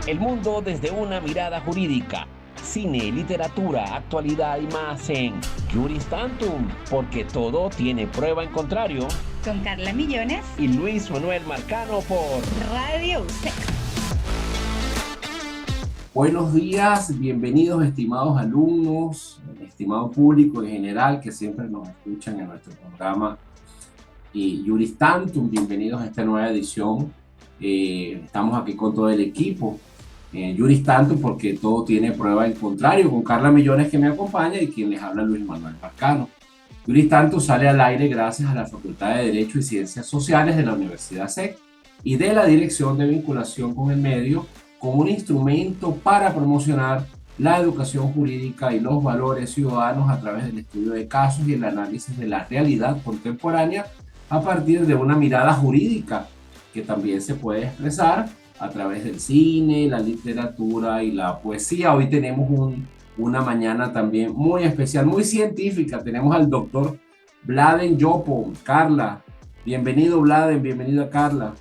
El mundo desde una mirada jurídica. Cine, literatura, actualidad y más en Juris Tantum, porque todo tiene prueba en contrario. Con Carla Millones Y Luis Manuel Marcano por Radio UC. Buenos días, bienvenidos estimados alumnos, estimado público en general que siempre nos escuchan en nuestro programa y Juris Tantum, bienvenidos a esta nueva edición. Estamos aquí con todo el equipo, Juris Tantum, porque todo tiene prueba en contrario, con Carla Millones que me acompaña y quien les habla Luis Manuel Marcano. Juris Tantum sale al aire gracias a la Facultad de Derecho y Ciencias Sociales de la Universidad SEC y de la Dirección de Vinculación con el Medio, como un instrumento para promocionar la educación jurídica y los valores ciudadanos a través del estudio de casos y el análisis de la realidad contemporánea a partir de una mirada jurídica que también se puede expresar a través del cine, la literatura y la poesía. Hoy tenemos una mañana también muy especial, muy científica. Tenemos al doctor Vladen Yopo. Carla, bienvenido Vladen, bienvenida Carla.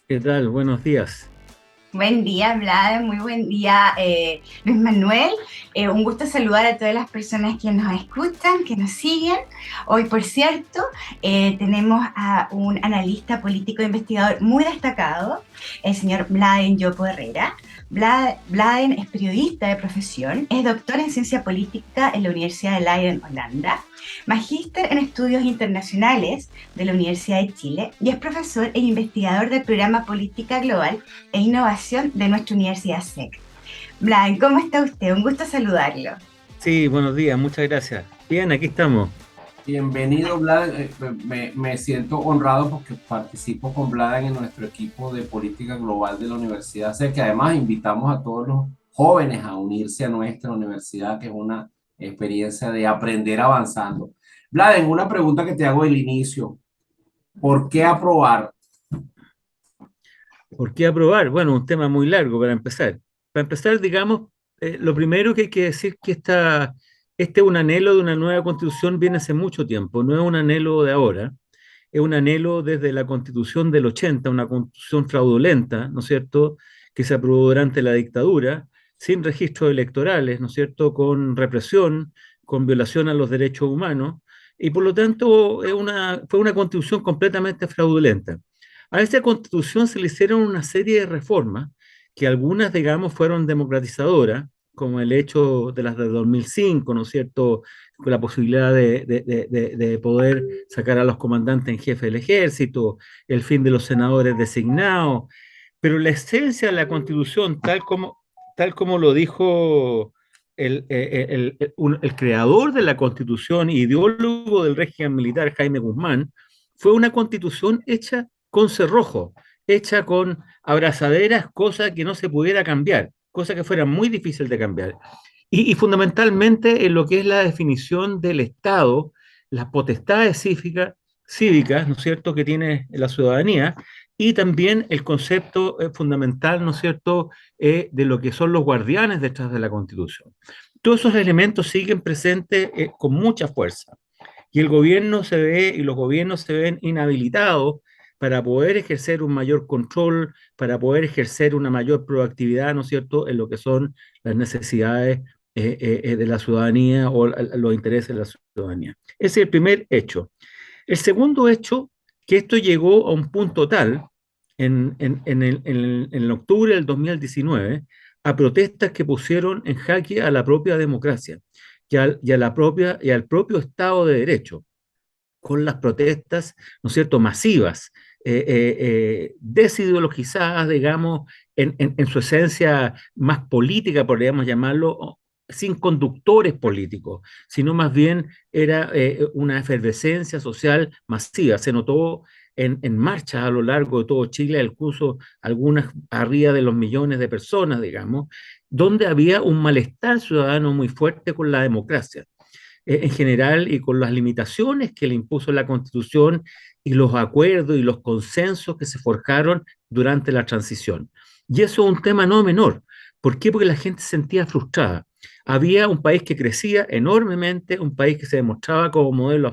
¿Qué tal? Buenos días. Buen día, Vlad, muy buen día, Luis Manuel. Un gusto saludar a todas las personas que nos escuchan, que nos siguen. Hoy, por cierto, tenemos a un analista político e investigador muy destacado, el señor Vladen Yopo Herrera. Vladen es periodista de profesión, es doctor en ciencia política en la Universidad de Leiden, Holanda, magíster en estudios internacionales de la Universidad de Chile y es profesor e investigador del programa Política Global e Innovación de nuestra Universidad SEC. Vladen, ¿cómo está usted? Un gusto saludarlo. Sí, buenos días, muchas gracias. Bien, aquí estamos. Bienvenido, Vlad. Me siento honrado porque participo con Vlad en nuestro equipo de política global de la Universidad SEC, que además invitamos a todos los jóvenes a unirse a nuestra universidad, que es una experiencia de aprender avanzando. Vlad, en una pregunta que te hago al inicio, ¿por qué aprobar? ¿Por qué aprobar? Bueno, un tema muy largo para empezar. Para empezar, digamos, lo primero que hay que decir que este es un anhelo de una nueva constitución viene hace mucho tiempo, no es un anhelo de ahora, es un anhelo desde la constitución del 80, una constitución fraudulenta, ¿no es cierto?, que se aprobó durante la dictadura, sin registros electorales, ¿no es cierto?, con represión, con violación a los derechos humanos, y por lo tanto fue una constitución completamente fraudulenta. A esa constitución se le hicieron una serie de reformas que algunas, digamos, fueron democratizadoras, como el hecho de las de 2005, ¿no es cierto?, con la posibilidad de poder sacar a los comandantes en jefe del ejército, el fin de los senadores designados, pero la esencia de la constitución, tal como lo dijo el creador de la constitución, ideólogo del régimen militar, Jaime Guzmán, fue una constitución hecha con cerrojo, hecha con abrazaderas, cosa que no se pudiera cambiar, cosa que fuera muy difícil de cambiar. Y fundamentalmente en lo que es la definición del Estado, las potestades cívicas, ¿no es cierto?, que tiene la ciudadanía, y también el concepto fundamental, ¿no es cierto?, de lo que son los guardianes detrás de la Constitución. Todos esos elementos siguen presentes con mucha fuerza. Y el gobierno se ve, y los gobiernos se ven inhabilitados para poder ejercer un mayor control, para poder ejercer una mayor proactividad, ¿no es cierto?, en lo que son las necesidades de la ciudadanía o los intereses de la ciudadanía. Ese es el primer hecho. El segundo hecho, que esto llegó a un punto tal en octubre del 2019, a protestas que pusieron en jaque a la propia democracia y al propio Estado de Derecho, con las protestas, ¿no es cierto?, masivas, desideologizadas, digamos, en su esencia más política, podríamos llamarlo, sin conductores políticos, sino más bien era una efervescencia social masiva. Se notó en marchas a lo largo de todo Chile, incluso algunas arriba de los millones de personas, digamos, donde había un malestar ciudadano muy fuerte con la democracia en general y con las limitaciones que le impuso la Constitución y los acuerdos y los consensos que se forjaron durante la transición. Y eso es un tema no menor. ¿Por qué? Porque la gente se sentía frustrada. Había un país que crecía enormemente, un país que se demostraba como modelo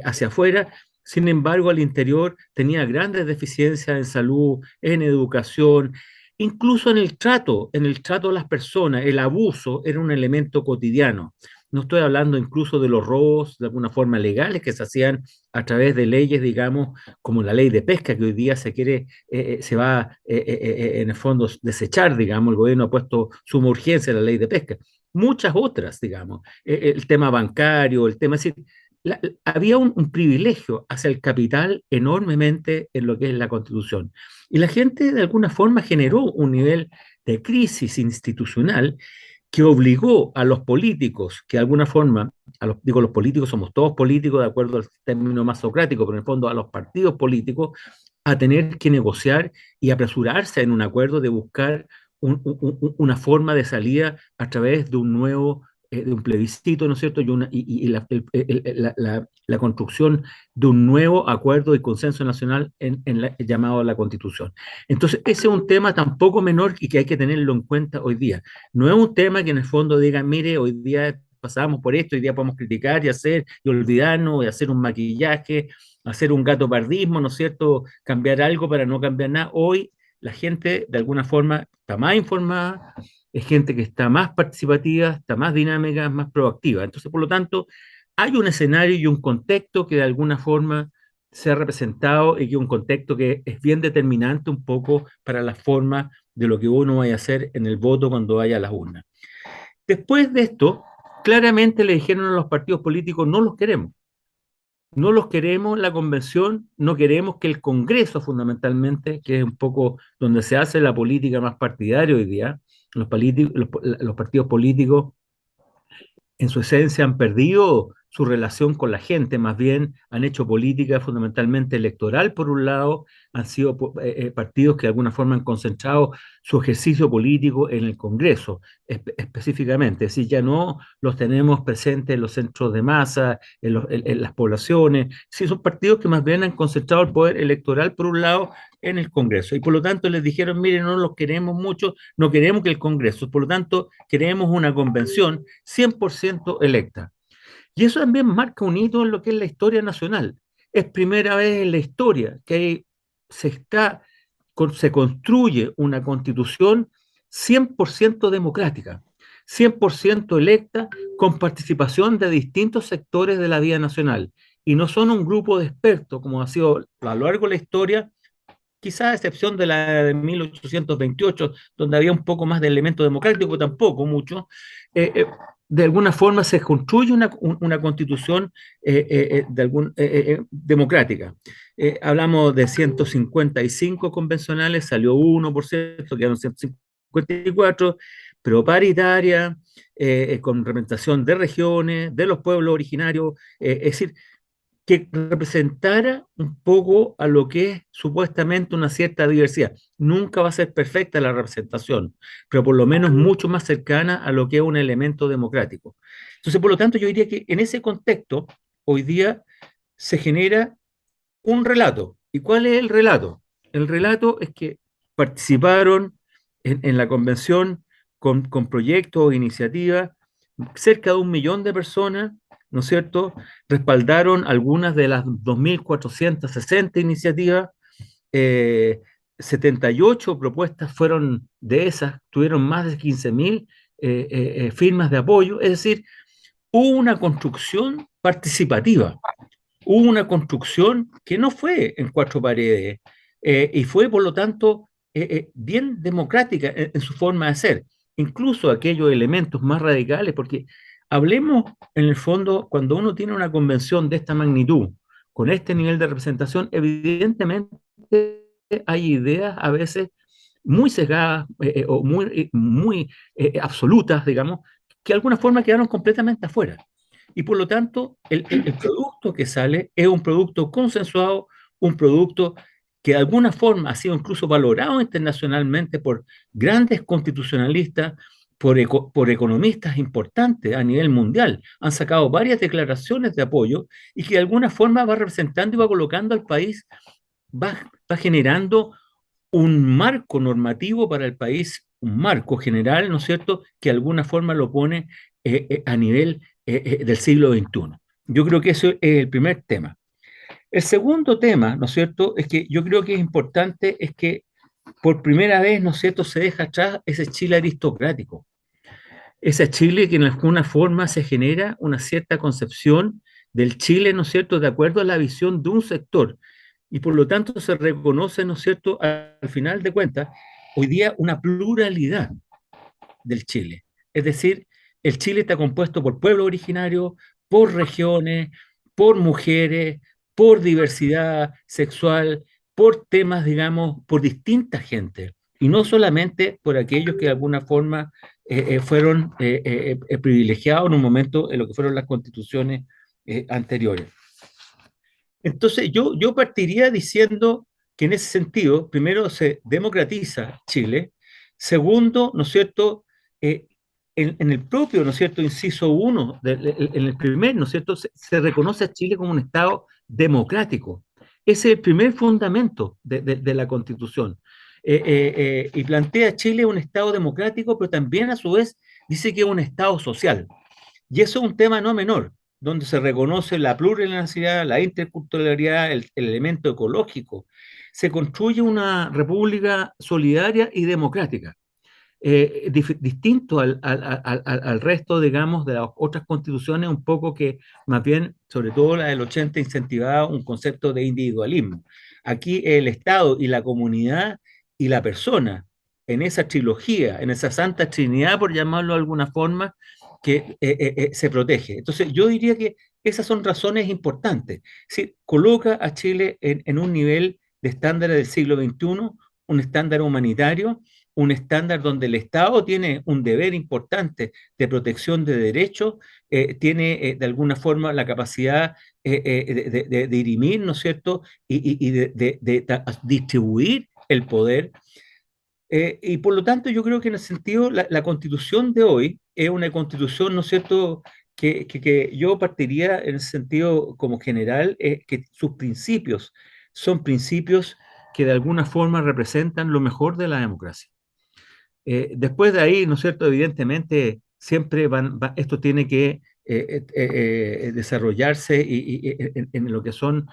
hacia afuera. Sin embargo, al interior tenía grandes deficiencias en salud, en educación, incluso en el trato a las personas, el abuso era un elemento cotidiano. No estoy hablando incluso de los robos de alguna forma legales que se hacían a través de leyes, digamos, como la ley de pesca, que hoy día se quiere, se va en el fondo desechar, digamos, el gobierno ha puesto suma urgencia en la ley de pesca. Muchas otras, digamos, el tema bancario, el tema, es decir, había un privilegio hacia el capital enormemente en lo que es la Constitución. Y la gente de alguna forma generó un nivel de crisis institucional que obligó a los políticos, que de alguna forma, digo los políticos, somos todos políticos de acuerdo al término más socrático, pero en el fondo a los partidos políticos, a tener que negociar y apresurarse en un acuerdo de buscar una forma de salida a través de un nuevo, de un plebiscito, ¿no es cierto? Y la construcción de un nuevo acuerdo y consenso nacional llamado a la Constitución. Entonces, ese es un tema tampoco menor y que hay que tenerlo en cuenta hoy día. No es un tema que en el fondo digan, mire, hoy día pasamos por esto, hoy día podemos criticar y hacer y olvidarnos y hacer un maquillaje, hacer un gato pardismo, ¿no es cierto? Cambiar algo para no cambiar nada. Hoy la gente de alguna forma está más informada, es gente que está más participativa, está más dinámica, más proactiva. Entonces, por lo tanto, hay un escenario y un contexto que de alguna forma se ha representado y que un contexto que es bien determinante un poco para la forma de lo que uno vaya a hacer en el voto cuando vaya a las urnas. Después de esto, claramente le dijeron a los partidos políticos, no los queremos. No los queremos, la convención, no queremos que el Congreso fundamentalmente, que es un poco donde se hace la política más partidaria hoy día, los partidos políticos en su esencia han perdido su relación con la gente, más bien han hecho política fundamentalmente electoral, por un lado, han sido partidos que de alguna forma han concentrado su ejercicio político en el Congreso, específicamente, es decir, ya no los tenemos presentes en los centros de masa, en las poblaciones, sí, son partidos que más bien han concentrado el poder electoral, por un lado, en el Congreso, y por lo tanto les dijeron, miren, no los queremos mucho, no queremos que el Congreso, por lo tanto, queremos una convención 100% electa. Y eso también marca un hito en lo que es la historia nacional. Es primera vez en la historia que se construye una constitución 100% democrática, 100% electa, con participación de distintos sectores de la vida nacional. Y no son un grupo de expertos, como ha sido a lo largo de la historia, quizás a excepción de la de 1828, donde había un poco más de elemento democrático, tampoco mucho, de alguna forma se construye una constitución democrática. Hablamos de 155 convencionales, salió uno, por cierto, quedaron 154, pero paritaria, con representación de regiones, de los pueblos originarios, es decir, que representara un poco a lo que es supuestamente una cierta diversidad. Nunca va a ser perfecta la representación, pero por lo menos mucho más cercana a lo que es un elemento democrático. Entonces, por lo tanto, yo diría que en ese contexto, hoy día se genera un relato. ¿Y cuál es el relato? El relato es que participaron en la convención con proyectos o iniciativas cerca de 1 millón de personas, ¿no es cierto? Respaldaron algunas de las 2.460 iniciativas, 78 propuestas fueron de esas, tuvieron más de 15.000 firmas de apoyo, es decir, hubo una construcción participativa, hubo una construcción que no fue en cuatro paredes y fue, por lo tanto, bien democrática en su forma de ser, incluso aquellos elementos más radicales, porque hablemos en el fondo, cuando uno tiene una convención de esta magnitud, con este nivel de representación, evidentemente hay ideas a veces muy sesgadas o muy absolutas, digamos, que de alguna forma quedaron completamente afuera. Y por lo tanto, el producto que sale es un producto consensuado, un producto que de alguna forma ha sido incluso valorado internacionalmente por grandes constitucionalistas, por economistas importantes a nivel mundial. Han sacado varias declaraciones de apoyo y que de alguna forma va representando y va colocando al país, va generando un marco normativo para el país, un marco general, ¿no es cierto?, que de alguna forma lo pone a nivel del siglo XXI. Yo creo que eso es el primer tema. El segundo tema, ¿no es cierto?, es que yo creo que es importante, es que por primera vez, ¿no es cierto?, se deja atrás ese Chile aristocrático, ese Chile que en alguna forma se genera una cierta concepción del Chile, ¿no es cierto?, de acuerdo a la visión de un sector, y por lo tanto se reconoce, ¿no es cierto?, al final de cuentas, hoy día una pluralidad del Chile. Es decir, el Chile está compuesto por pueblos originarios, por regiones, por mujeres, por diversidad sexual, por temas, digamos, por distintas gentes, y no solamente por aquellos que de alguna forma fueron privilegiados en un momento en lo que fueron las constituciones anteriores. Entonces, yo partiría diciendo que en ese sentido, primero se democratiza Chile, segundo, ¿no es cierto?, eh, en el propio, ¿no es cierto?, inciso 1, en el primer, ¿no es cierto?, se reconoce a Chile como un Estado democrático. Ese es el primer fundamento de la Constitución. Y plantea a Chile un Estado democrático, pero también a su vez dice que es un Estado social. Y eso es un tema no menor, donde se reconoce la plurinacionalidad, la interculturalidad, el elemento ecológico. Se construye una república solidaria y democrática, distinto al resto, digamos, de las otras constituciones, un poco que más bien, sobre todo la del 80, incentivaba un concepto de individualismo. Aquí el Estado y la comunidad y la persona, en esa trilogía, en esa santa trinidad, por llamarlo de alguna forma, que se protege. Entonces, yo diría que esas son razones importantes. Sí, coloca a Chile en un nivel de estándares del siglo XXI, un estándar humanitario, un estándar donde el Estado tiene un deber importante de protección de derechos, tiene de alguna forma la capacidad de dirimir, ¿no es cierto?, y de distribuir el poder. Y por lo tanto, yo creo que en el sentido, la constitución de hoy es una constitución, ¿no es cierto?, que yo partiría en el sentido como general, que sus principios son principios que de alguna forma representan lo mejor de la democracia. Después de ahí, ¿no es cierto?, evidentemente, siempre esto tiene que desarrollarse en lo que son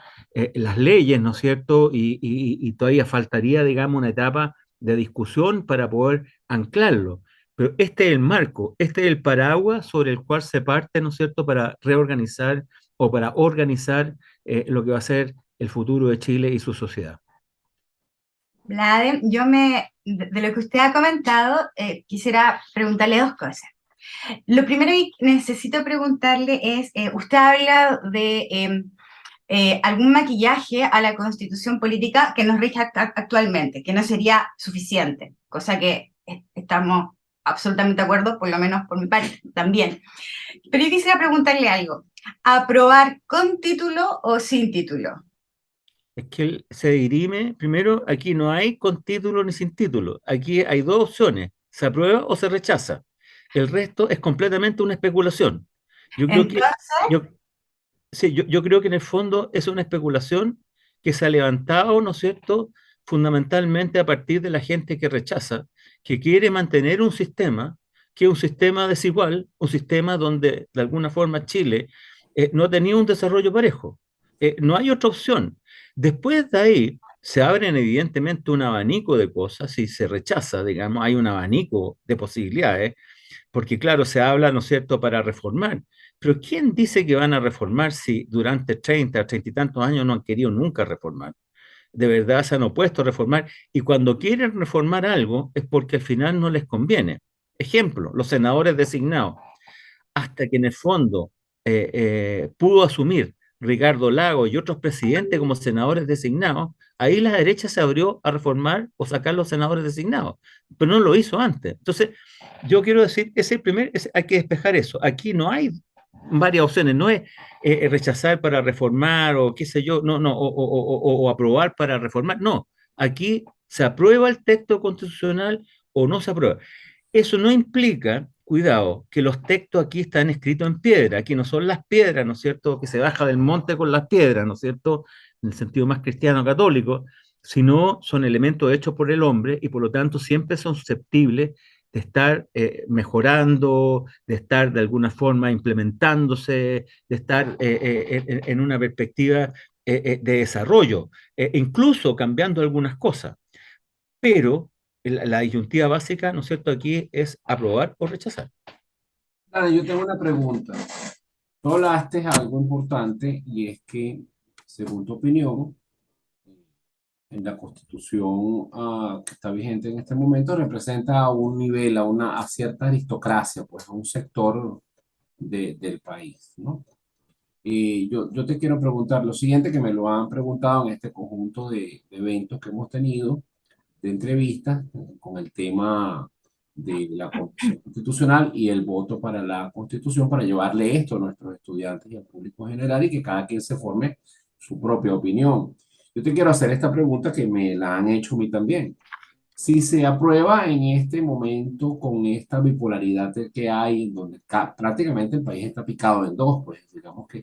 las leyes, ¿no es cierto?, y todavía faltaría, digamos, una etapa de discusión para poder anclarlo. Pero este es el marco, este es el paraguas sobre el cual se parte, ¿no es cierto?, para reorganizar o para organizar lo que va a ser el futuro de Chile y su sociedad. Vlade, de lo que usted ha comentado, quisiera preguntarle dos cosas. Lo primero que necesito preguntarle es, usted habla de algún maquillaje a la constitución política que nos rige actualmente, que no sería suficiente, cosa que estamos absolutamente de acuerdo, por lo menos por mi parte también. Pero yo quisiera preguntarle algo, ¿aprobar con título o sin título? Es que él se dirime, primero, aquí no hay con título ni sin título. Aquí hay dos opciones, se aprueba o se rechaza. El resto es completamente una especulación. Yo creo que, Entonces, yo, sí, yo creo que en el fondo es una especulación que se ha levantado, ¿no es cierto?, fundamentalmente a partir de la gente que rechaza, que quiere mantener un sistema que es un sistema desigual, un sistema donde de alguna forma Chile no ha tenido un desarrollo parejo. No hay otra opción. Después de ahí se abren evidentemente un abanico de cosas y se rechaza, digamos, hay un abanico de posibilidades, porque claro, se habla, ¿no es cierto?, para reformar. Pero ¿quién dice que van a reformar si durante 30 y tantos años no han querido nunca reformar? De verdad se han opuesto a reformar y cuando quieren reformar algo es porque al final no les conviene. Ejemplo, los senadores designados. Hasta que en el fondo pudo asumir Ricardo Lago y otros presidentes como senadores designados, ahí la derecha se abrió a reformar o sacar los senadores designados, pero no lo hizo antes. Entonces, yo quiero decir, hay que despejar eso. Aquí no hay varias opciones, no es rechazar para reformar o qué sé yo, no, no, o aprobar para reformar, no. Aquí se aprueba el texto constitucional o no se aprueba. Eso no implica, cuidado, que los textos aquí están escritos en piedra, aquí no son las piedras, ¿no es cierto?, que se baja del monte con las piedras, ¿no es cierto?, en el sentido más cristiano católico, sino son elementos hechos por el hombre y por lo tanto siempre son susceptibles de estar mejorando, de estar de alguna forma implementándose, de estar en una perspectiva de desarrollo, incluso cambiando algunas cosas. pero la disyuntiva básica, ¿no es cierto?, aquí es aprobar o rechazar. Dale, yo tengo una pregunta. Tú hablaste algo importante y es que, según tu opinión, en la Constitución que está vigente en este momento representa a un nivel, a cierta aristocracia, pues a un sector del país, ¿no? Y yo te quiero preguntar lo siguiente, que me lo han preguntado en este conjunto de eventos que hemos tenido, de entrevistas, con el tema de la Constitución Constitucional y el voto para la Constitución, para llevarle esto a nuestros estudiantes y al público general y que cada quien se forme su propia opinión. Yo te quiero hacer esta pregunta que me la han hecho a mí también. Si se aprueba en este momento con esta bipolaridad que hay, donde prácticamente el país está picado en dos, pues digamos que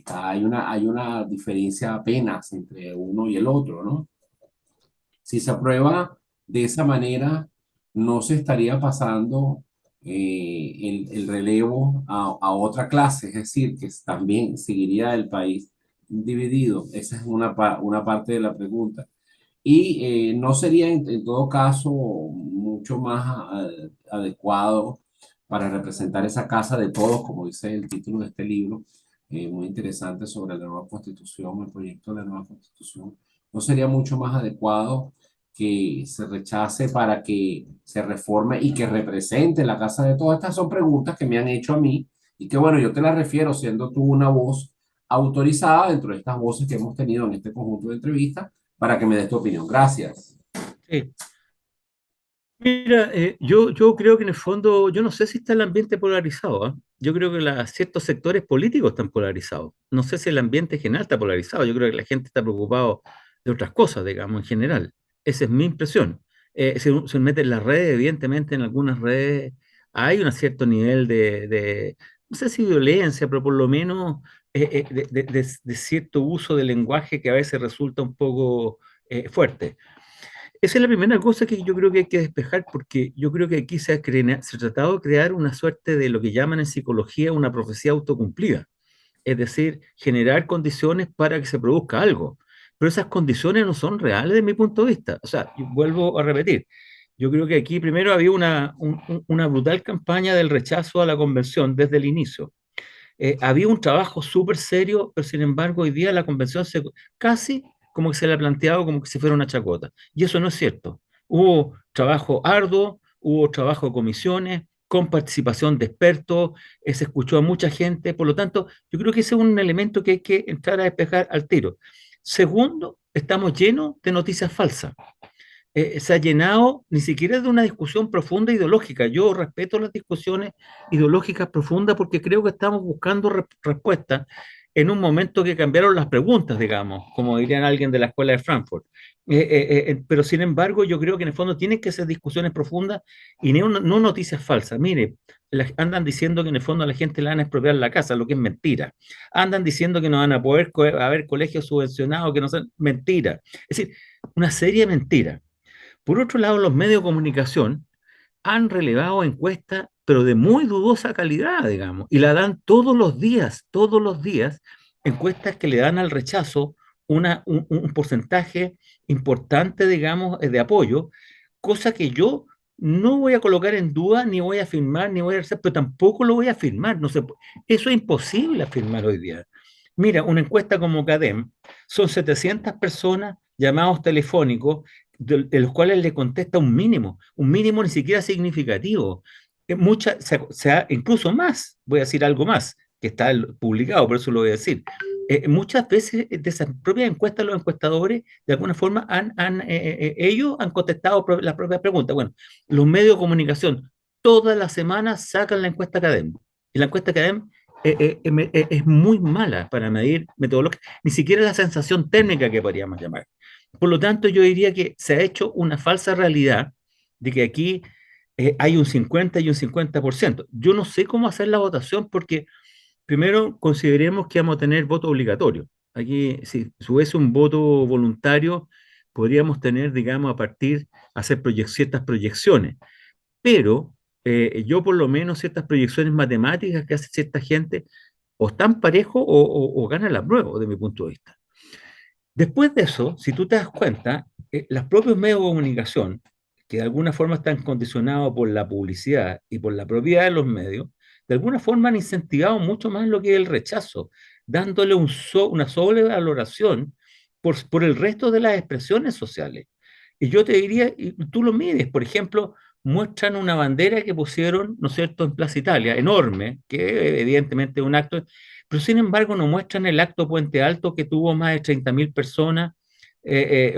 hay una diferencia apenas entre uno y el otro, ¿no? Si se aprueba de esa manera, no se estaría pasando el relevo a otra clase, es decir, que también seguiría el país dividido. Esa es una parte de la pregunta. Y no sería en todo caso mucho más adecuado para representar esa casa de todos, como dice el título de este libro, muy interesante sobre la nueva constitución, el proyecto de la nueva constitución. ¿No sería mucho más adecuado que se rechace para que se reforme y que represente la casa de todos? Estas son preguntas que me han hecho a mí y que bueno, yo te las refiero siendo tú una voz autorizada dentro de estas voces que hemos tenido en este conjunto de entrevistas para que me des tu opinión. Gracias. Sí. Mira, yo creo que en el fondo, yo no sé si está el ambiente polarizado, ¿ah? Yo creo que ciertos sectores políticos están polarizados. No sé si el ambiente general está polarizado. Yo creo que la gente está preocupado de otras cosas, digamos, en general. Esa es mi impresión. Se mete en las redes, evidentemente en algunas redes hay un cierto nivel no sé si violencia, pero por lo menos de cierto uso del lenguaje que a veces resulta un poco fuerte. Esa es la primera cosa que yo creo que hay que despejar, porque yo creo que aquí se ha tratado de crear una suerte de lo que llaman en psicología una profecía autocumplida, es decir, generar condiciones para que se produzca algo. Pero esas condiciones no son reales desde mi punto de vista. O sea, yo vuelvo a repetir, yo creo que aquí primero había una brutal campaña del rechazo a la convención desde el inicio. Había un trabajo súper serio, pero sin embargo hoy día la convención casi como que se le ha planteado como que si fuera una chacota. Y eso no es cierto. Hubo trabajo arduo, hubo trabajo de comisiones, con participación de expertos, se escuchó a mucha gente, por lo tanto, yo creo que ese es un elemento que hay que entrar a despejar al tiro. Segundo, estamos llenos de noticias falsas. Se ha llenado ni siquiera de una discusión profunda ideológica. Yo respeto las discusiones ideológicas profundas porque creo que estamos buscando respuestas en un momento que cambiaron las preguntas, digamos, como dirían alguien de la escuela de Frankfurt. Pero sin embargo, yo creo que en el fondo tienen que ser discusiones profundas y no noticias falsas. Mire, andan diciendo que en el fondo a la gente le van a expropiar la casa, lo que es mentira. Andan diciendo que no van a poder haber colegios subvencionados, que no son mentira. Es decir, una serie de mentiras. Por otro lado, los medios de comunicación han relevado encuestas, pero de muy dudosa calidad, digamos, y la dan todos los días, encuestas que le dan al rechazo un porcentaje importante, digamos, de apoyo, cosa que yo no voy a colocar en duda, ni voy a afirmar, ni voy a hacer, pero tampoco lo voy a afirmar. No sé, eso es imposible afirmar hoy día. Mira, una encuesta como CADEM, son 700 personas llamados telefónicos de los cuales le contesta un mínimo ni siquiera significativo. Incluso más, voy a decir algo más, que está publicado, por eso lo voy a decir. Muchas veces de esas propias encuestas, los encuestadores, de alguna forma, ellos han contestado las propias preguntas. Bueno, los medios de comunicación todas las semanas sacan la encuesta académica. Y la encuesta académica es muy mala para medir metodología, ni siquiera la sensación térmica que podríamos llamar. Por lo tanto, yo diría que se ha hecho una falsa realidad de que aquí hay un 50 y un 50%. Yo no sé cómo hacer la votación porque primero consideremos que vamos a tener voto obligatorio. Aquí, si hubiese un voto voluntario, podríamos tener, digamos, hacer ciertas proyecciones. Pero yo por lo menos ciertas proyecciones matemáticas que hace cierta gente o están parejos o ganan la prueba, desde mi punto de vista. Después de eso, si tú te das cuenta, los propios medios de comunicación, que de alguna forma están condicionados por la publicidad y por la propiedad de los medios, de alguna forma han incentivado mucho más lo que es el rechazo, dándole una sobrevaloración por el resto de las expresiones sociales. Y yo te diría, y tú lo mides, por ejemplo, muestran una bandera que pusieron, ¿no es cierto?, en Plaza Italia, enorme, que evidentemente es un acto, pero sin embargo no muestran el acto Puente Alto que tuvo más de 30.000 personas,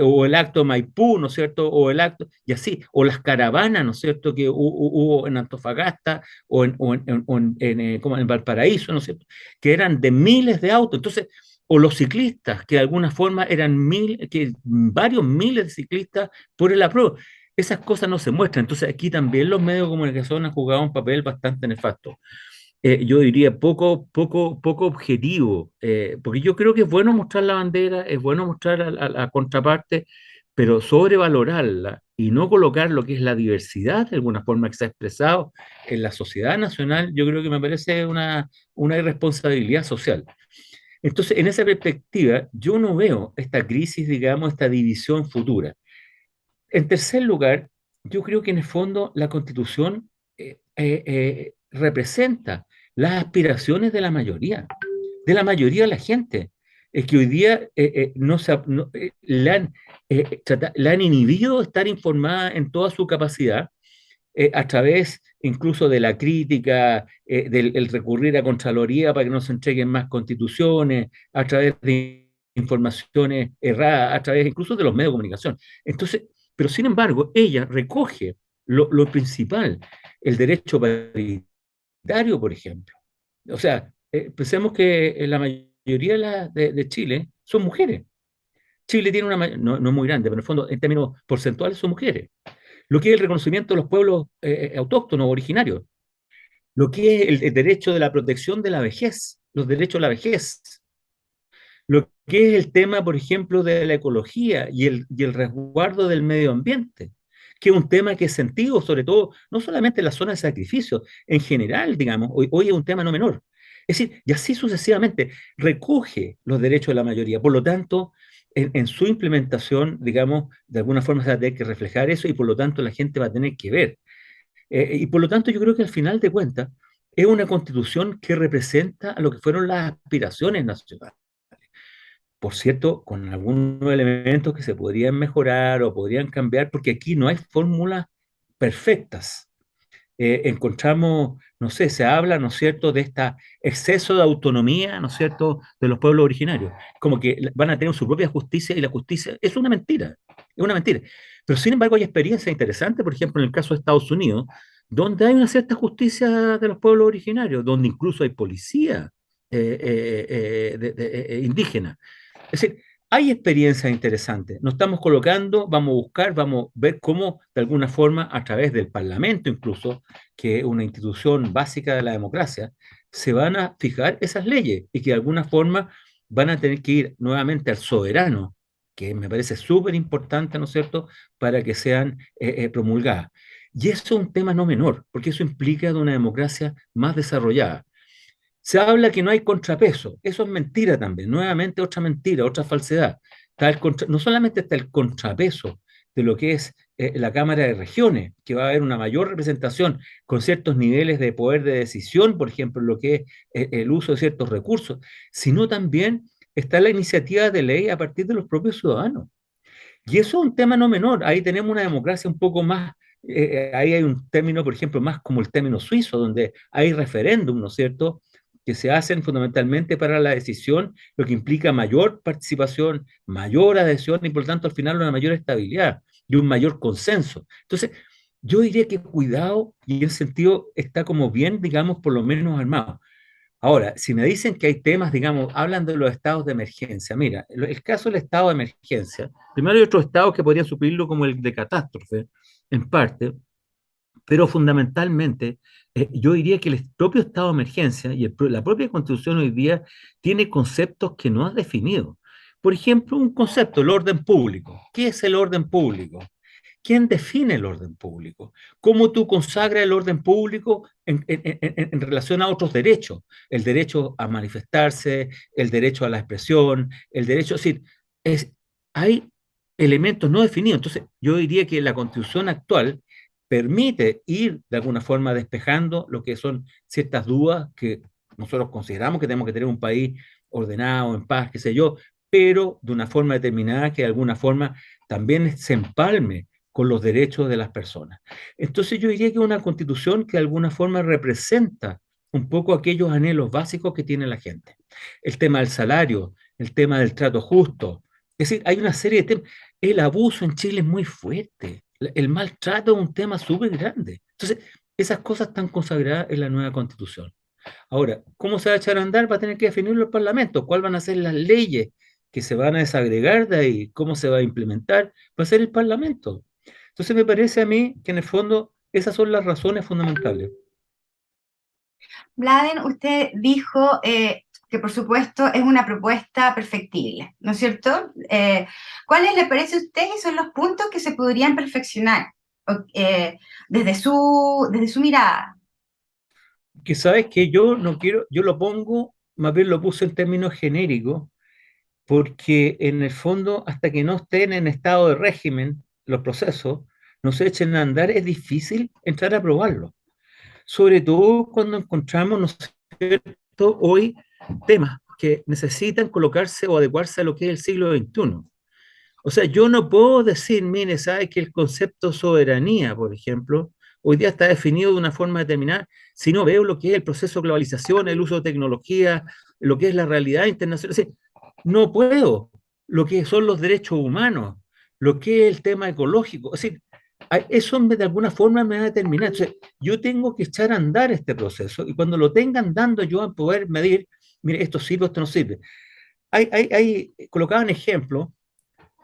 o el acto Maipú, ¿no es cierto?, o el acto, y así, o las caravanas, ¿no es cierto?, que hubo en Antofagasta como en Valparaíso, ¿no es cierto?, que eran de miles de autos. Entonces, o los ciclistas, que de alguna forma eran varios miles de ciclistas por el apruebo. Esas cosas no se muestran. Entonces, aquí también los medios de comunicación han jugado un papel bastante nefasto. Yo diría poco objetivo, porque yo creo que es bueno mostrar la bandera, es bueno mostrar a la contraparte, pero sobrevalorarla y no colocar lo que es la diversidad de alguna forma que se ha expresado en la sociedad nacional, yo creo que me parece una irresponsabilidad social. Entonces, en esa perspectiva, yo no veo esta crisis, digamos, esta división futura. En tercer lugar, yo creo que en el fondo la Constitución representa las aspiraciones de la mayoría de la gente. Es que hoy día no se, no, la han inhibido de estar informada en toda su capacidad, a través incluso de la crítica, del el recurrir a Contraloría para que no se entreguen más constituciones, a través de informaciones erradas, a través incluso de los medios de comunicación. Entonces, pero sin embargo, ella recoge lo principal, el derecho paritario, por ejemplo. O sea, pensemos que la mayoría de Chile son mujeres. Chile tiene no es muy grande, pero en el fondo, en términos porcentuales, son mujeres. Lo que es el reconocimiento de los pueblos autóctonos, originarios, lo que es el derecho de la protección de la vejez, los derechos a la vejez, lo que es el tema, por ejemplo, de la ecología y el resguardo del medio ambiente, que es un tema que es sentido, sobre todo, no solamente en la zona de sacrificio, en general, digamos, hoy es un tema no menor. Es decir, y así sucesivamente, recoge los derechos de la mayoría. Por lo tanto, en su implementación, digamos, de alguna forma se va a tener que reflejar eso y por lo tanto la gente va a tener que ver. Y por lo tanto yo creo que al final de cuentas es una constitución que representa a lo que fueron las aspiraciones nacionales. Por cierto, con algunos elementos que se podrían mejorar o podrían cambiar, porque aquí no hay fórmulas perfectas. Encontramos, no sé, se habla, ¿no es cierto?, de este exceso de autonomía, ¿no es cierto?, de los pueblos originarios, como que van a tener su propia justicia y la justicia es una mentira, es una mentira. Pero sin embargo hay experiencias interesantes, por ejemplo, en el caso de Estados Unidos, donde hay una cierta justicia de los pueblos originarios, donde incluso hay policía indígena. Es decir, hay experiencias interesantes. Nos estamos colocando, vamos a buscar, vamos a ver cómo, de alguna forma, a través del Parlamento incluso, que es una institución básica de la democracia, se van a fijar esas leyes y que de alguna forma van a tener que ir nuevamente al soberano, que me parece súper importante, ¿no es cierto?, para que sean promulgadas. Y eso es un tema no menor, porque eso implica de una democracia más desarrollada. Se habla que no hay contrapeso. Eso es mentira también. Nuevamente otra mentira, otra falsedad. No solamente está el contrapeso de lo que es la Cámara de Regiones, que va a haber una mayor representación con ciertos niveles de poder de decisión, por ejemplo, lo que es el uso de ciertos recursos, sino también está la iniciativa de ley a partir de los propios ciudadanos. Y eso es un tema no menor. Ahí tenemos una democracia un poco más, ahí hay un término, por ejemplo, más como el término suizo, donde hay referéndum, ¿no es cierto?, que se hacen fundamentalmente para la decisión, lo que implica mayor participación, mayor adhesión y por lo tanto al final una mayor estabilidad y un mayor consenso. Entonces, yo diría que cuidado y en ese sentido está como bien, digamos, por lo menos armado. Ahora, si me dicen que hay temas, digamos, hablan de los estados de emergencia. Mira, el caso del estado de emergencia, primero hay otros estados que podrían suplirlo como el de catástrofe, en parte, pero fundamentalmente yo diría que el propio estado de emergencia y la propia Constitución hoy día tiene conceptos que no ha definido. Por ejemplo, un concepto, el orden público. ¿Qué es el orden público? ¿Quién define el orden público? ¿Cómo tú consagras el orden público en relación a otros derechos? El derecho a manifestarse, el derecho a la expresión, el derecho, es decir, es, hay elementos no definidos. Entonces, yo diría que la constitución actual permite ir de alguna forma despejando lo que son ciertas dudas que nosotros consideramos que tenemos que tener un país ordenado, en paz, qué sé yo, pero de una forma determinada que de alguna forma también se empalme con los derechos de las personas. Entonces yo diría que es una constitución que de alguna forma representa un poco aquellos anhelos básicos que tiene la gente. El tema del salario, el tema del trato justo. Es decir, hay una serie de temas. El abuso en Chile es muy fuerte. El maltrato es un tema súper grande. Entonces, esas cosas están consagradas en la nueva constitución. Ahora, ¿cómo se va a echar a andar? Va a tener que definirlo el Parlamento. ¿Cuáles van a ser las leyes que se van a desagregar de ahí? ¿Cómo se va a implementar? Va a ser el Parlamento. Entonces, me parece a mí que en el fondo esas son las razones fundamentales. Bladen, usted dijo que por supuesto es una propuesta perfectible, ¿no es cierto? ¿Cuáles le parece a usted que son los puntos que se podrían perfeccionar desde su mirada? Que sabes que yo no quiero, yo lo pongo, más bien lo puse en términos genéricos, porque en el fondo, hasta que no estén en estado de régimen los procesos, no se echen a andar, es difícil entrar a probarlo. Sobre todo cuando encontramos, ¿no es cierto?, hoy temas que necesitan colocarse o adecuarse a lo que es el siglo XXI. O sea, yo no puedo decir, mire, sabe que el concepto soberanía, por ejemplo, hoy día está definido de una forma determinada, si no veo lo que es el proceso de globalización, el uso de tecnología, lo que es la realidad internacional. Es decir, no puedo, lo que son los derechos humanos, lo que es el tema ecológico. Es decir, eso de alguna forma me va a determinar. Entonces, yo tengo que echar a andar este proceso y cuando lo tenga andando yo a poder medir, mire, esto sirve, esto no sirve. Colocaban ejemplos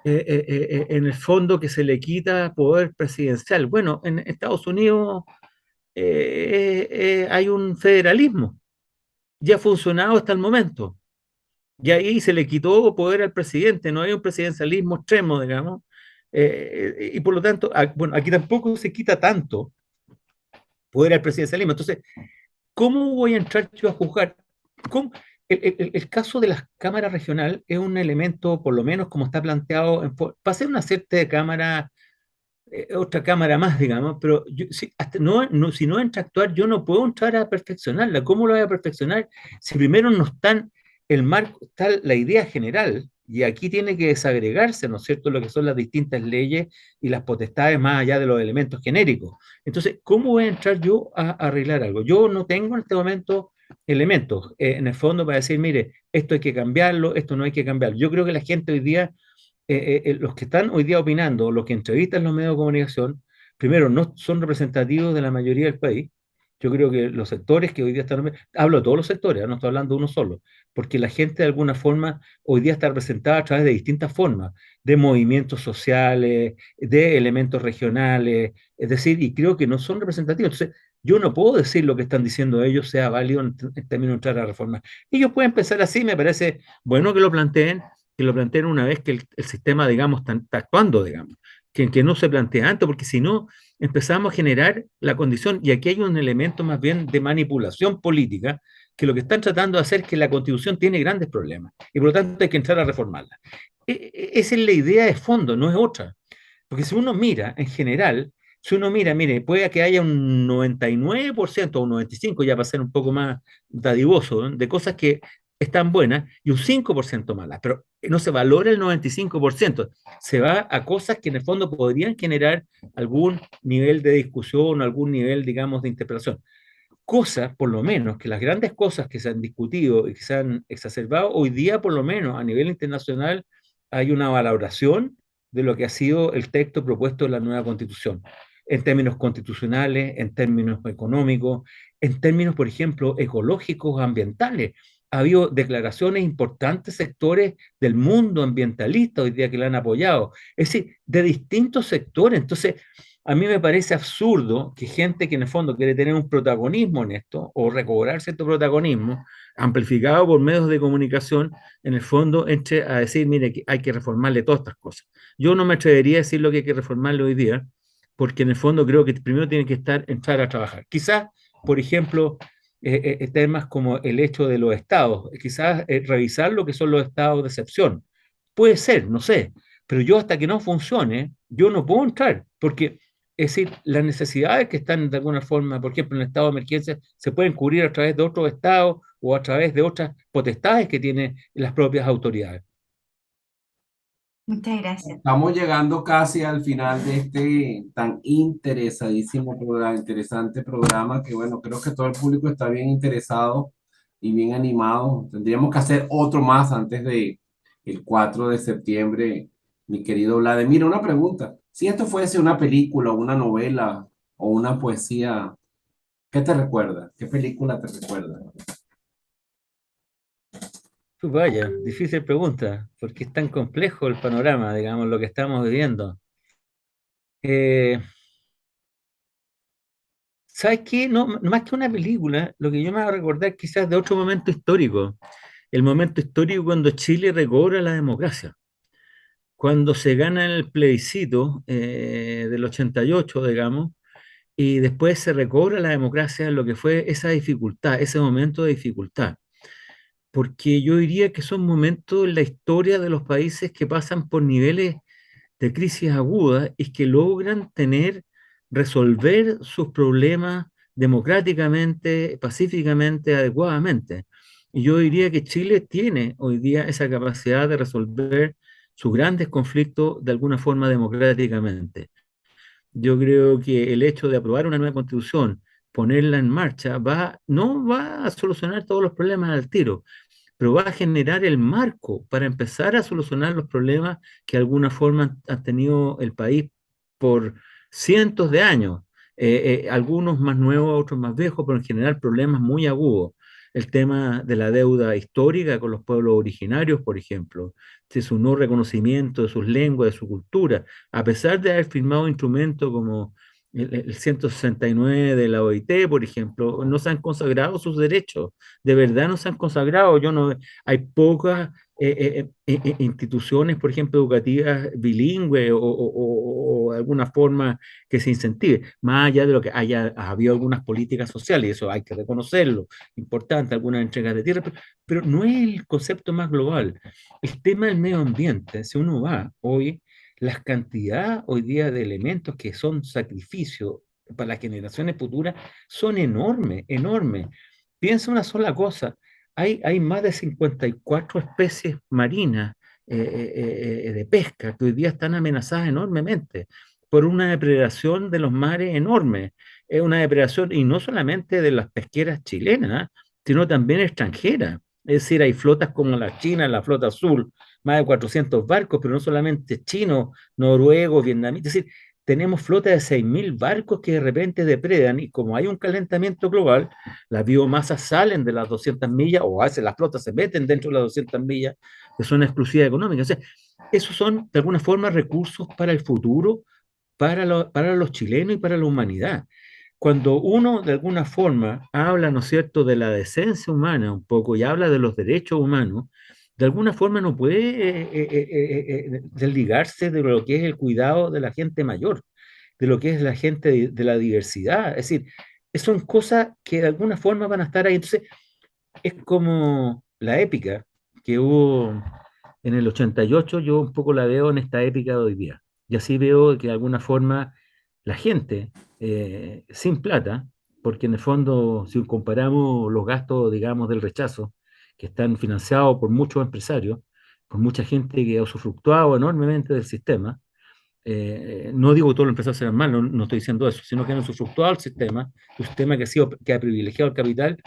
en el fondo que se le quita poder presidencial. Bueno, en Estados Unidos hay un federalismo, ya ha funcionado hasta el momento, y ahí se le quitó poder al presidente, no hay un presidencialismo extremo, digamos, y por lo tanto, bueno, aquí tampoco se quita tanto poder al presidencialismo. Entonces, ¿cómo voy a entrar yo a juzgar? ¿Cómo? El caso de las cámaras regional es un elemento, por lo menos como está planteado, para ser una cierta de cámara, otra cámara más, digamos, pero si, si no entra a actuar, yo no puedo entrar a perfeccionarla. ¿Cómo lo voy a perfeccionar si primero no están el marco, está la idea general? Y aquí tiene que desagregarse, ¿no es cierto?, lo que son las distintas leyes y las potestades más allá de los elementos genéricos. Entonces, ¿cómo voy a entrar yo a arreglar algo? Yo no tengo en este momento elementos, en el fondo, para decir, mire, esto hay que cambiarlo, esto no hay que cambiarlo. Yo creo que la gente hoy día los que están hoy día opinando, los que entrevistan los medios de comunicación, primero, no son representativos de la mayoría del país. Yo creo que los sectores que hoy día están, hablo de todos los sectores, no estoy hablando de uno solo, porque la gente de alguna forma hoy día está representada a través de distintas formas, de movimientos sociales, de elementos regionales, es decir, y creo que no son representativos. Entonces, yo no puedo decir lo que están diciendo ellos sea válido en términos de entrar a la reforma. Ellos pueden pensar así, me parece bueno que lo planteen una vez que el sistema, digamos, está actuando, digamos, que no se plantea antes, porque si no, empezamos a generar la condición, y aquí hay un elemento más bien de manipulación política, que lo que están tratando de hacer es que la Constitución tiene grandes problemas, y por lo tanto hay que entrar a reformarla. Esa es la idea de fondo, no es otra. Porque si uno mira, en general, si uno mira, mire, puede que haya un 99% o un 95%, ya para ser un poco más dadivoso, ¿eh?, de cosas que están buenas y un 5% malas, pero no se valora el 95%, se va a cosas que en el fondo podrían generar algún nivel de discusión, algún nivel, digamos, de interpretación. Cosas, por lo menos, que las grandes cosas que se han discutido y que se han exacerbado, hoy día, por lo menos, a nivel internacional, hay una valoración de lo que ha sido el texto propuesto de la nueva constitución, en términos constitucionales, en términos económicos, en términos, por ejemplo, ecológicos, ambientales. Ha habido declaraciones importantes, sectores del mundo ambientalista hoy día que la han apoyado, es decir, de distintos sectores. Entonces, a mí me parece absurdo que gente que en el fondo quiere tener un protagonismo en esto o recobrar cierto protagonismo, amplificado por medios de comunicación, en el fondo entre a decir, mire, que hay que reformarle todas estas cosas. Yo no me atrevería a decir lo que hay que reformarle hoy día, porque en el fondo creo que primero tiene que entrar a trabajar. Quizás, por ejemplo, temas como el hecho de los estados, quizás revisar lo que son los estados de excepción, Puede ser, no sé, pero yo hasta que no funcione, yo no puedo entrar, porque es decir, las necesidades que están de alguna forma, por ejemplo, en el estado de emergencia, se pueden cubrir a través de otros estados o a través de otras potestades que tienen las propias autoridades. Muchas gracias. Estamos llegando casi al final de este tan interesadísimo programa, interesante programa que bueno, creo que todo el público está bien interesado y bien animado. Tendríamos que hacer otro más antes de el 4 de septiembre, mi querido Vlad. Mira, una pregunta. Si esto fuese una película, una novela o una poesía, ¿qué te recuerda? ¿Qué película te recuerda? Vaya, difícil pregunta, porque es tan complejo el panorama, digamos, lo que estamos viviendo. Eh, ¿Sabes qué? No más que una película, lo que yo me voy a recordar quizás de otro momento histórico, el momento histórico cuando Chile recobra la democracia, cuando se gana el plebiscito del 88, digamos, y después se recobra la democracia, lo que fue esa dificultad, ese momento de dificultad. Porque yo diría que son momentos en la historia de los países que pasan por niveles de crisis aguda y que logran resolver sus problemas democráticamente, pacíficamente, adecuadamente. Y yo diría que Chile tiene hoy día esa capacidad de resolver sus grandes conflictos de alguna forma democráticamente. Yo creo que el hecho de aprobar una nueva constitución, ponerla en marcha, no va a solucionar todos los problemas al tiro, pero va a generar el marco para empezar a solucionar los problemas que de alguna forma ha tenido el país por cientos de años. Algunos más nuevos, otros más viejos, pero en general problemas muy agudos. El tema de la deuda histórica con los pueblos originarios, por ejemplo, de su no reconocimiento de sus lenguas, de su cultura, a pesar de haber firmado instrumentos como el 169 de la OIT, por ejemplo, no se han consagrado sus derechos, de verdad no se han consagrado. Yo no, hay pocas instituciones, por ejemplo, educativas bilingües o de alguna forma que se incentive, más allá de lo que haya habido algunas políticas sociales, y eso hay que reconocerlo, importante, algunas entregas de tierra, pero no es el concepto más global. El tema del medio ambiente, si uno va hoy, las cantidades hoy día de elementos que son sacrificio para las generaciones futuras son enormes, enormes. Piensa una sola cosa, hay más de 54 especies marinas de pesca que hoy día están amenazadas enormemente por una depredación de los mares enorme. Es una depredación, y no solamente de las pesqueras chilenas, sino también extranjeras. Es decir, hay flotas como la China, la flota azul, más de 400 barcos, pero no solamente chinos, noruegos, vietnamitas. Es decir, tenemos flota de 6.000 barcos que de repente depredan, y como hay un calentamiento global, las biomasas salen de las 200 millas, o a veces las flotas se meten dentro de las 200 millas de zona exclusiva económica. O sea, esos son de alguna forma recursos para el futuro, para los chilenos y para la humanidad. Cuando uno de alguna forma habla, ¿no es cierto?, de la decencia humana un poco y habla de los derechos humanos, de alguna forma no puede desligarse de lo que es el cuidado de la gente mayor, de lo que es la gente de la diversidad. Es decir, son cosas que de alguna forma van a estar ahí. Entonces, es como la épica que hubo en el 88, yo un poco la veo en esta épica de hoy día. Y así veo que de alguna forma la gente sin plata, porque en el fondo, si comparamos los gastos, digamos, del rechazo, que están financiados por muchos empresarios, por mucha gente que ha usufructuado enormemente del sistema, no digo que todos los empresarios sean malos, no estoy diciendo eso, sino que han usufructuado el sistema, un sistema que ha privilegiado el capital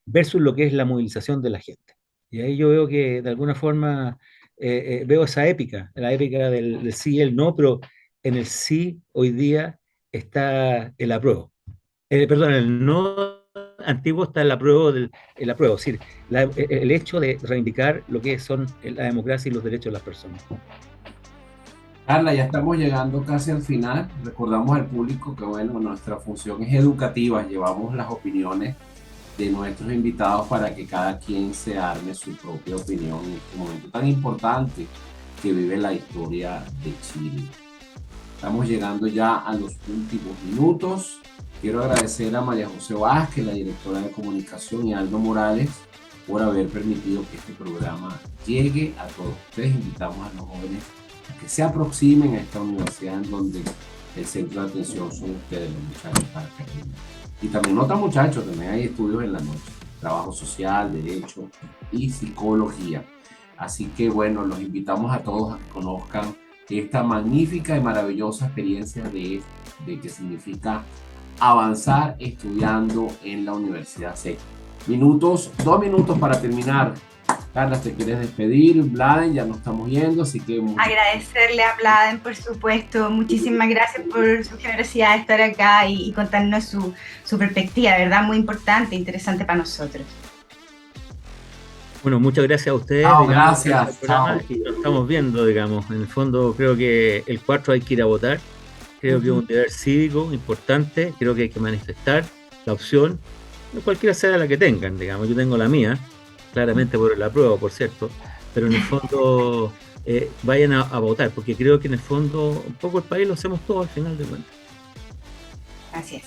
versus lo que es la movilización de la gente. Y ahí yo veo que de alguna forma veo esa épica, la épica del sí y el no, pero en el sí hoy día está el apruebo. Perdón, el no antiguo está el apruebo, es decir, el hecho de reivindicar lo que son la democracia y los derechos de las personas. Carla, ya estamos llegando casi al final. Recordamos al público que, bueno, nuestra función es educativa. Llevamos las opiniones de nuestros invitados para que cada quien se arme su propia opinión en este momento tan importante que vive la historia de Chile. Estamos llegando ya a los últimos minutos. Quiero agradecer a María José Vázquez, la directora de comunicación, y a Aldo Morales, por haber permitido que este programa llegue a todos ustedes. Invitamos a los jóvenes a que se aproximen a esta universidad en donde el centro de atención son ustedes, los muchachos, para que aprendan. Y también otros muchachos, también hay estudios en la noche, trabajo social, derecho y psicología. Así que bueno, los invitamos a todos a que conozcan esta magnífica y maravillosa experiencia de que significa avanzar estudiando en la Universidad SEC. 2 minutos para terminar. Carla, ¿te quieres despedir? Bladen, ya nos estamos yendo, así que... Agradecerle a Bladen, por supuesto. Muchísimas gracias por su generosidad de estar acá y contarnos su perspectiva, ¿verdad? Muy importante, interesante para nosotros. Bueno, muchas gracias a ustedes. Chao, digamos, gracias. Chao. y nos estamos viendo, digamos. En el fondo, creo que el 4 hay que ir a votar. Creo que es un deber cívico importante. Creo que hay que manifestar la opción, cualquiera sea la que tengan, digamos. Yo tengo la mía, claramente por la prueba, por cierto. Pero en el fondo, vayan a votar, porque creo que en el fondo, un poco el país lo hacemos todo al final de cuentas. Gracias.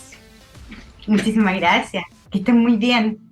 Muchísimas gracias. Que estén muy bien.